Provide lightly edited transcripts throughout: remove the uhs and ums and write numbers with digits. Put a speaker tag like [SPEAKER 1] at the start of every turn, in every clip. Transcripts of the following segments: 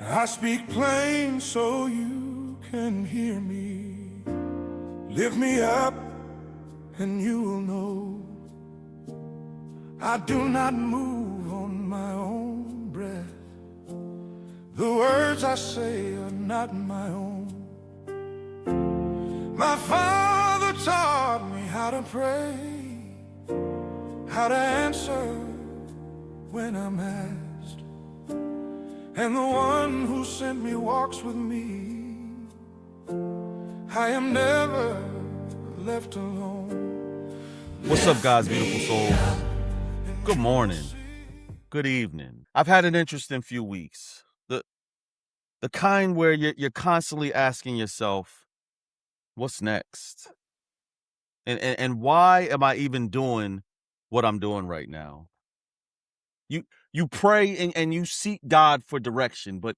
[SPEAKER 1] I speak plain so you can hear me. Lift me up and you will know I do not move on my own breath. The words I say are not my own. My father taught me how to pray, how to answer when I'm asked, and the one who sent me walks with me. I am never left alone.
[SPEAKER 2] What's up, God's beautiful souls? Good morning. Good evening. I've had an interesting few weeks. The kind where you're constantly asking yourself, what's next? And why am I even doing what I'm doing right now? You pray and you seek God for direction, but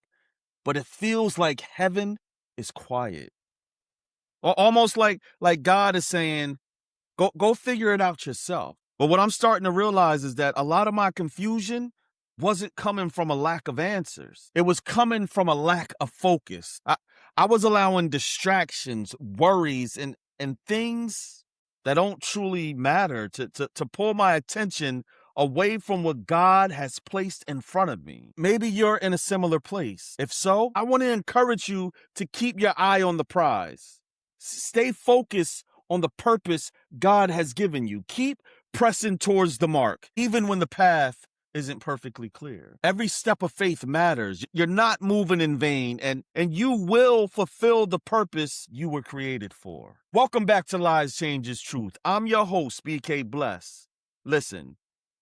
[SPEAKER 2] it feels like heaven is quiet. Almost like God is saying, go figure it out yourself. But what I'm starting to realize is that a lot of my confusion wasn't coming from a lack of answers. It was coming from a lack of focus. I was allowing distractions, worries, and things that don't truly matter to pull my attention away from what God has placed in front of me. Maybe you're in a similar place. If so, I want to encourage you to keep your eye on the prize. Stay focused on the purpose God has given you. Keep pressing towards the mark, even when the path isn't perfectly clear. Every step of faith matters. You're not moving in vain, and you will fulfill the purpose you were created for. Welcome back to Lies Changes Truth. I'm your host, BK Bless. Listen,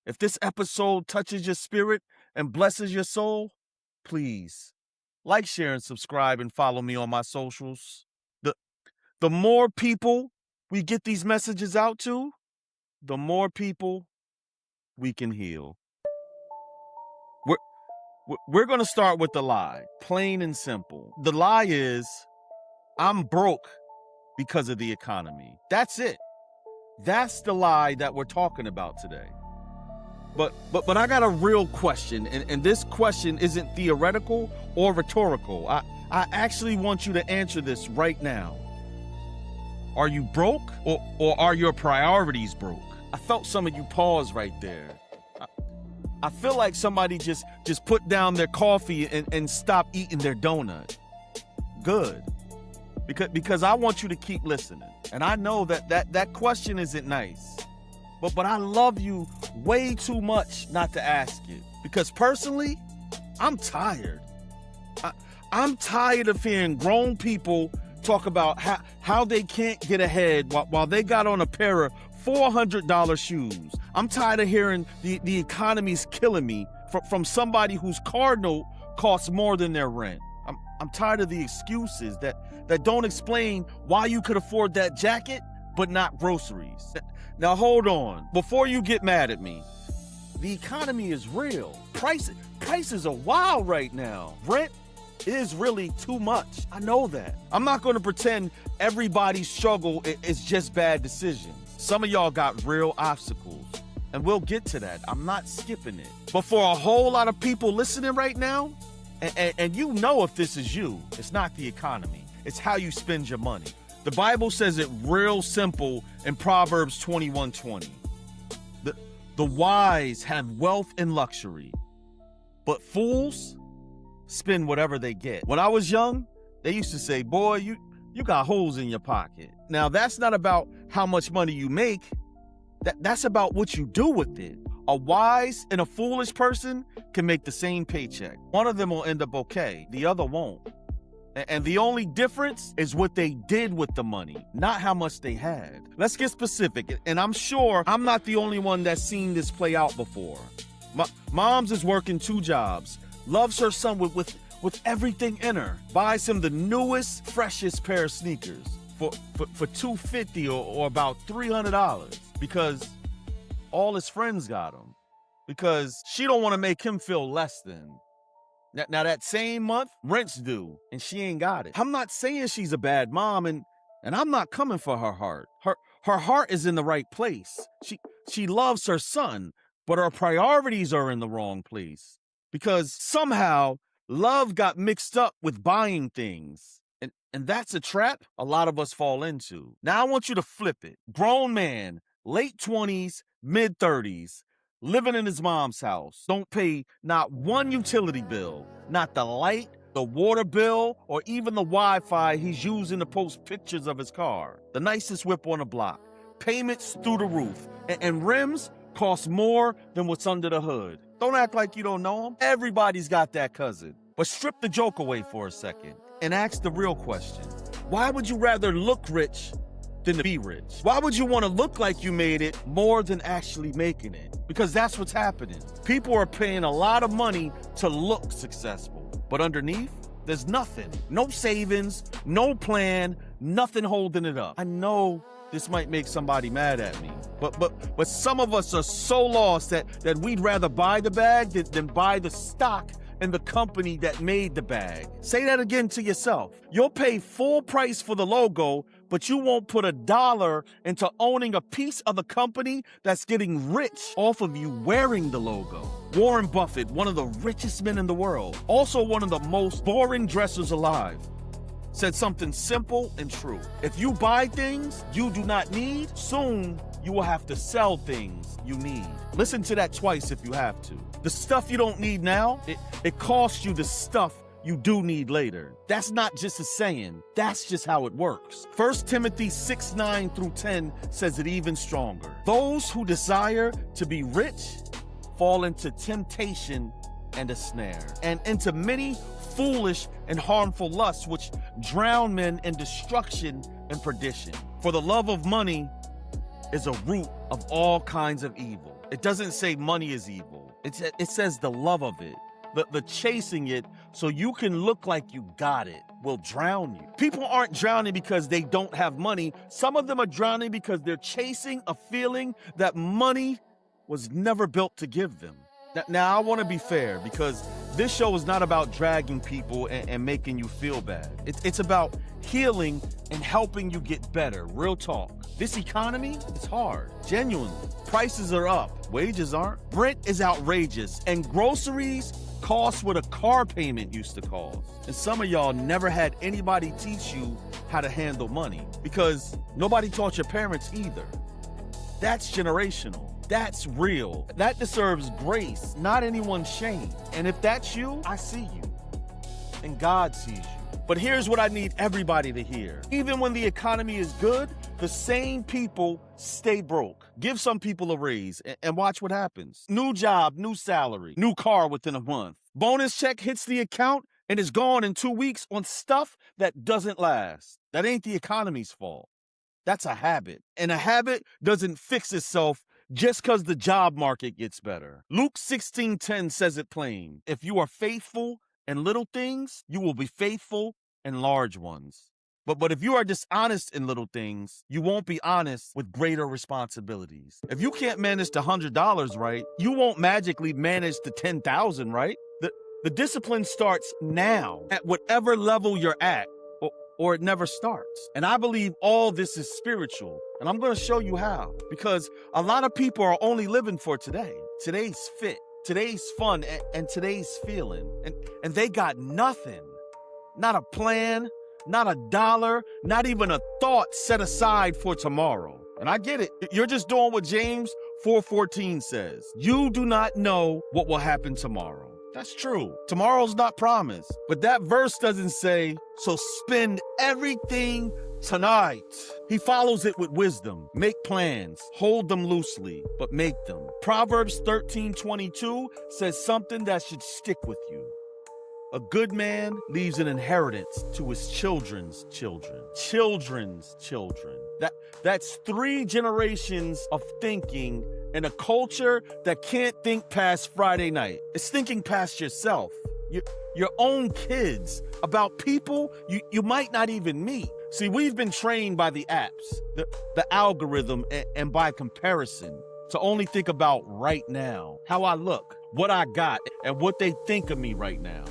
[SPEAKER 2] if this episode touches your spirit and blesses your soul, please like, share, and subscribe, and follow me on my socials. The more people we get these messages out to, the more people we can heal. We're going to start with the lie, plain and simple. The lie is, I'm broke because of the economy. That's it. That's the lie that we're talking about today. But I got a real question, and this question isn't theoretical or rhetorical. I actually want you to answer this right now. Are you broke, or are your priorities broke? I felt some of you pause right there. I feel like somebody just put down their coffee and stopped eating their donut. Good. Because I want you to keep listening. And I know that question isn't nice. But I love you way too much not to ask it. Because personally, I'm tired. I'm tired of hearing grown people talk about how they can't get ahead while they got on a pair of $400 shoes. I'm tired of hearing the economy's killing me from somebody whose car note costs more than their rent. I'm tired of the excuses that don't explain why you could afford that jacket but not groceries. Now hold on. Before you get mad at me, the economy is real. Prices are wild right now. Rent is really too much. I know that. I'm not going to pretend everybody's struggle is just bad decisions. Some of y'all got real obstacles, and we'll get to that. I'm not skipping it. But for a whole lot of people listening right now, and you know if this is you, it's not the economy. It's how you spend your money. The Bible says it real simple in Proverbs 21:20. The wise have wealth and luxury, but fools spend whatever they get. When I was young, they used to say, boy, you got holes in your pocket. Now, that's not about how much money you make. That's about what you do with it. A wise and a foolish person can make the same paycheck. One of them will end up okay. The other won't. And the only difference is what they did with the money, not how much they had. Let's get specific. And I'm sure I'm not the only one that's seen this play out before. Mom's is working 2 jobs, loves her son with everything in her, buys him the newest, freshest pair of sneakers for $250 or about $300 because all his friends got them, because she don't want to make him feel less than. Now that same month, rent's due, and she ain't got it. I'm not saying she's a bad mom, and I'm not coming for her heart. Her heart is in the right place. She loves her son, but her priorities are in the wrong place. Because somehow Love got mixed up with buying things. And that's a trap a lot of us fall into. Now I want you to flip it. Grown man, late 20s, mid 30s, living in his mom's house. Don't pay not one utility bill, not the light, the water bill, or even the Wi-Fi he's using to post pictures of his car. The nicest whip on the block. Payments through the roof. And rims cost more than what's under the hood. Don't act like you don't know him. Everybody's got that cousin. But strip the joke away for a second and ask the real question. Why would you rather look rich than to be rich? Why would you want to look like you made it more than actually making it? Because that's what's happening. People are paying a lot of money to look successful, but underneath, there's nothing. No savings, no plan, nothing holding it up. I know this might make somebody mad at me, but some of us are so lost that we'd rather buy the bag than buy the stock and the company that made the bag. Say that again to yourself. You'll pay full price for the logo, but you won't put $1 into owning a piece of the company that's getting rich off of you wearing the logo. Warren Buffett, one of the richest men in the world, also one of the most boring dressers alive, said something simple and true. If you buy things you do not need, soon you will have to sell things you need. Listen to that twice if you have to. The stuff you don't need now, it costs you the stuff you do need later. That's not just a saying, that's just how it works. 1 Timothy 6:9 through 10 says it even stronger. Those who desire to be rich fall into temptation and a snare, and into many foolish and harmful lusts, which drown men in destruction and perdition. For the love of money is a root of all kinds of evil. It doesn't say money is evil. It says the love of it, the chasing it so you can look like you got it will drown you. People aren't drowning because they don't have money. Some of them are drowning because they're chasing a feeling that money was never built to give them. Now I want to be fair, because this show is not about dragging people and making you feel bad. It's about healing and helping you get better. Real talk. This economy is hard. Genuinely. Prices are up. Wages aren't. Rent is outrageous. And groceries cost what a car payment used to cost. And some of y'all never had anybody teach you how to handle money, because nobody taught your parents either. That's generational. That's real. That deserves grace, not anyone's shame. And if that's you, I see you. And God sees you. But here's what I need everybody to hear. Even when the economy is good, the same people stay broke. Give some people a raise and watch what happens. New job, new salary, new car within a month. Bonus check hits the account and is gone in 2 weeks on stuff that doesn't last. That ain't the economy's fault. That's a habit. And a habit doesn't fix itself just because the job market gets better. Luke 16:10 says it plain. If you are faithful in little things, you will be faithful in large ones. But if you are dishonest in little things, you won't be honest with greater responsibilities. If you can't manage the $100 right, you won't magically manage the $10,000 right. The discipline starts now at whatever level you're at, or it never starts. And I believe all this is spiritual. And I'm going to show you how. Because a lot of people are only living for today. Today's fit, today's fun, and today's feeling. And they got nothing. Not a plan, not $1, not even a thought set aside for tomorrow. And I get it. You're just doing what James 4:14 says. You do not know what will happen tomorrow. That's true. Tomorrow's not promised. But that verse doesn't say, so spend everything tonight. He follows it with wisdom. Make plans. Hold them loosely, but make them. Proverbs 13:22 says something that should stick with you. A good man leaves an inheritance to his children's children. Children's children. That's 3 generations of thinking in a culture that can't think past Friday night. It's thinking past yourself, your own kids, about people you might not even meet. See, we've been trained by the apps, the algorithm, and by comparison to only think about right now, how I look, what I got, and what they think of me right now.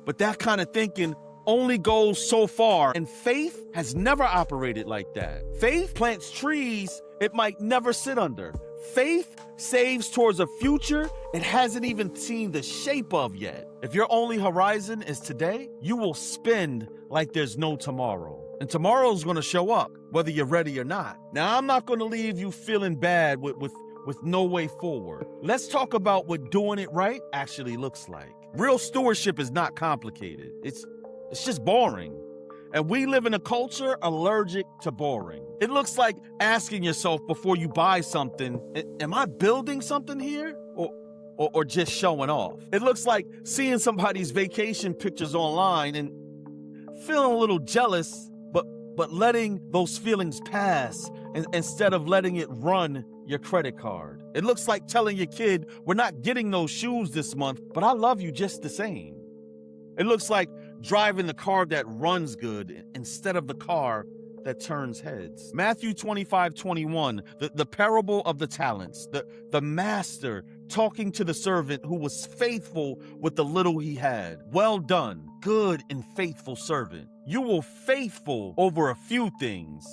[SPEAKER 2] But that kind of thinking only goes so far, and faith has never operated like that. Faith plants trees it might never sit under. Faith saves towards a future it hasn't even seen the shape of yet. If your only horizon is today, you will spend like there's no tomorrow. And tomorrow's going to show up, whether you're ready or not. Now, I'm not going to leave you feeling bad with no way forward. Let's talk about what doing it right actually looks like. Real stewardship is not complicated. It's just boring. And we live in a culture allergic to boring. It looks like asking yourself before you buy something, am I building something here or just showing off? It looks like seeing somebody's vacation pictures online and feeling a little jealous, but letting those feelings pass instead of letting it run your credit card. It looks like telling your kid, we're not getting those shoes this month, but I love you just the same. It looks like driving the car that runs good instead of the car that turns heads. Matthew 25:21, the parable of the talents, the master talking to the servant who was faithful with the little he had. Well done, good and faithful servant. You were faithful over a few things.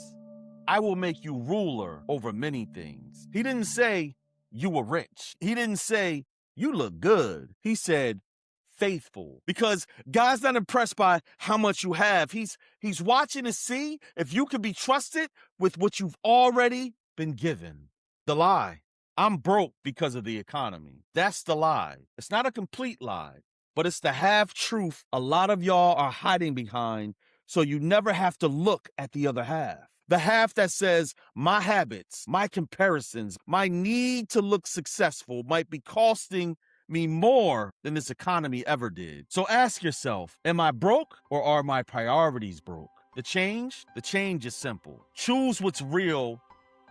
[SPEAKER 2] I will make you ruler over many things. He didn't say you were rich. He didn't say you look good. He said faithful, because God's not impressed by how much you have. He's watching to see if you can be trusted with what you've already been given. The lie, I'm broke because of the economy. That's the lie. It's not a complete lie, but it's the half truth a lot of y'all are hiding behind, so you never have to look at the other half. The half that says my habits, my comparisons, my need to look successful might be costing me more than this economy ever did. So ask yourself, am I broke or are my priorities broke? The change is simple. Choose what's real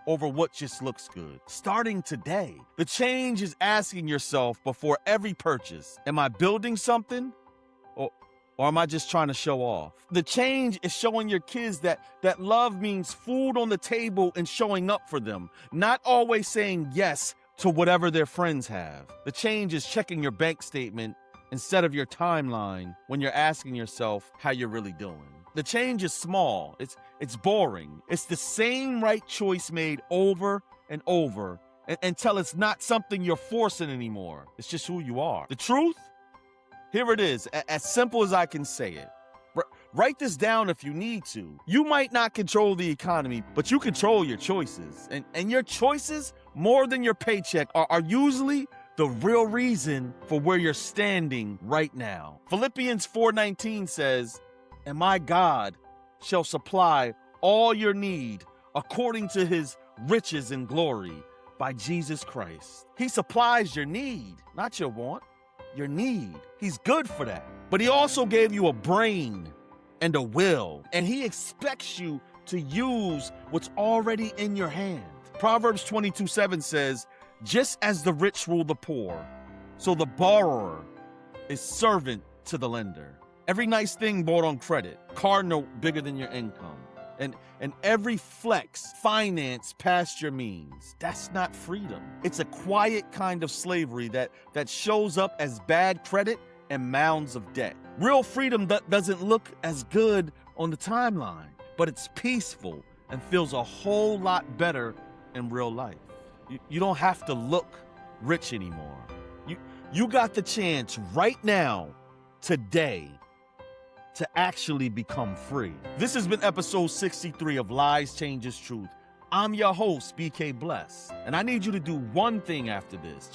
[SPEAKER 2] over what just looks good. Starting today, the change is asking yourself before every purchase, am I building something or am I just trying to show off? The change is showing your kids that love means food on the table and showing up for them, not always saying yes to whatever their friends have. The change is checking your bank statement instead of your timeline when you're asking yourself how you're really doing. The change is small. It's boring. It's the same right choice made over and over until it's not something you're forcing anymore. It's just who you are. The truth? Here it is, as simple as I can say it. Write this down if you need to. You might not control the economy, but you control your choices. And your choices, more than your paycheck, are usually the real reason for where you're standing right now. Philippians 4:19 says, and my God shall supply all your need according to his riches and glory by Jesus Christ. He supplies your need, not your want, your need. He's good for that. But he also gave you a brain and a will, and he expects you to use what's already in your hand. Proverbs 22:7 says, just as the rich rule the poor, so the borrower is servant to the lender. Every nice thing bought on credit, car note bigger than your income, and every flex finance past your means. That's not freedom. It's a quiet kind of slavery that shows up as bad credit and mounds of debt. Real freedom doesn't look as good on the timeline, but it's peaceful and feels a whole lot better in real life. You don't have to look rich anymore. You got the chance right now, today, to actually become free. This has been episode 63 of Lies Changes Truth. I'm your host, BK Bless, and I need you to do one thing after this.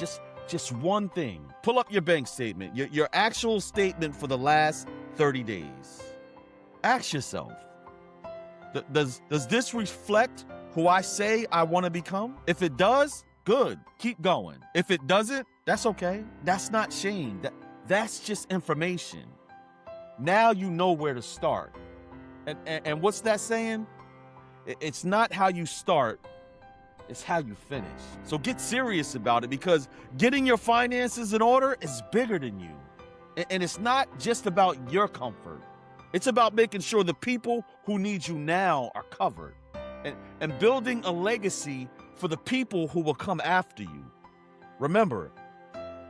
[SPEAKER 2] Just one thing. Pull up your bank statement, your actual statement for the last 30 days. Ask yourself, does this reflect who I say I want to become? If it does, good, keep going. If it doesn't, that's okay. That's not shame. That's just information. Now you know where to start. And what's that saying? It's not how you start, it's how you finish. So get serious about it, because getting your finances in order is bigger than you. And it's not just about your comfort. It's about making sure the people who need you now are covered. And building a legacy for the people who will come after you. Remember,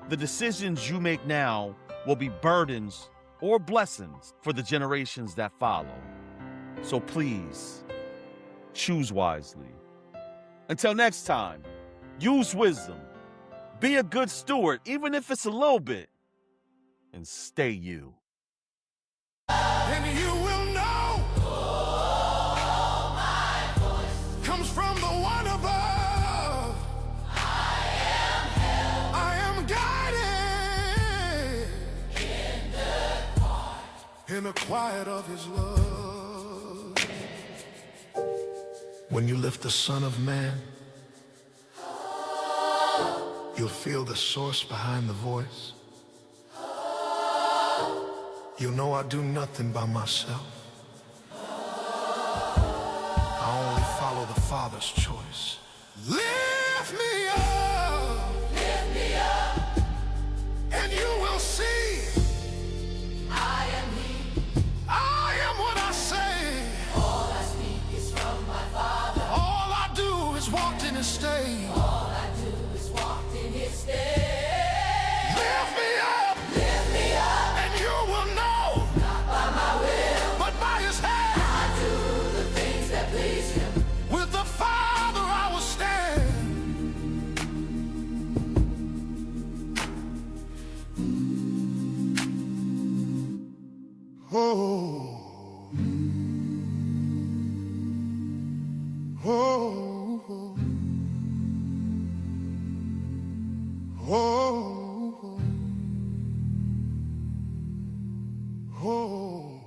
[SPEAKER 2] the decisions you make now will be burdens or blessings for the generations that follow. So please, choose wisely. Until next time, Use wisdom. Be a good steward, even if it's a little bit. And stay you.
[SPEAKER 1] And you will know my voice comes from the one above. I am guided in the quiet of his love. When you lift the Son of Man, you'll feel the source behind the voice. You'll know I do nothing by myself. I only follow the Father's choice. Lift me up, and you will see. I am He. I am what I say. All I speak is from my Father. All I do is walk in His state. All I do is walk in His state. Lift me up, and you will know. Not by my will, but by His hand. I do the things that please Him. With the Father I will stand. Oh, oh, oh, oh, oh.